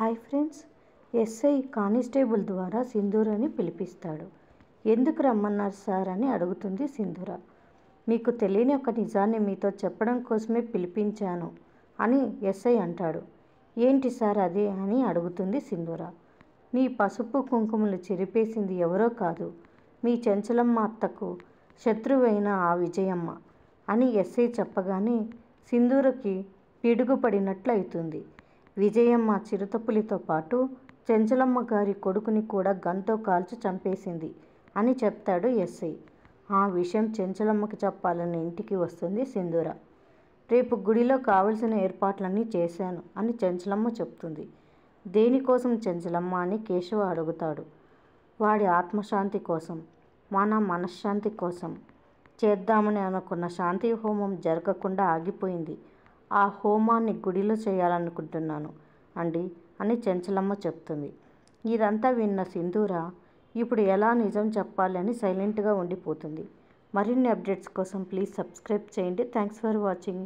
Hi friends. SI constable ద్వారా సింధూరని పిలిపిస్తాడు. ఎందుకు రమ్మన్నారు సార్ అని అడుగుతుంది సింధూర. మీకు తెలియని ఒక నిజాన్ని మీతో చెప్పడం కోసమే పిలిపించాను అని ఎస్ఐ అంటాడు. ఏంటి సార్ అది అని అడుగుతుంది సింధూర. నీ పసుపు కుంకుమలు చెరిపేసింది ఎవరో కాదు, మీ చెంచలమ్మ అత్తకు శత్రువైన ఆ విజయమ్మ అని ఎస్ఐ చెప్పగానే సింధూరకి పిడుగుపడినట్లు అవుతుంది. విజయమ్మ చిరుతపులితో పాటు చెంచలమ్మ గారి కొడుకుని కూడా గన్తో కాల్చి చంపేసింది అని చెప్తాడు ఎస్ఐ. ఆ విషయం చెంచలమ్మకి చెప్పాలని ఇంటికి వస్తుంది సింధూర. రేపు గుడిలో కావలసిన ఏర్పాట్లన్నీ చేశాను అని చెంచలమ్మ చెప్తుంది. దేనికోసం చెంచలమ్మ అని కేశవ అడుగుతాడు. వాడి ఆత్మశాంతి కోసం, మన మనశ్శాంతి కోసం. చేద్దామని అనుకున్న శాంతి హోమం జరగకుండా ఆగిపోయింది. ఆ హోమాన్ని గుడిలో చేయాలనుకుంటున్నాను అండి అని చెంచలమ్మ చెప్తుంది. ఇదంతా విన్న సింధూర ఇప్పుడు ఎలా నిజం చెప్పాలి అని సైలెంట్గా ఉండిపోతుంది. మరిన్ని అప్డేట్స్ కోసం ప్లీజ్ సబ్స్క్రైబ్ చేయండి. Thanks for watching.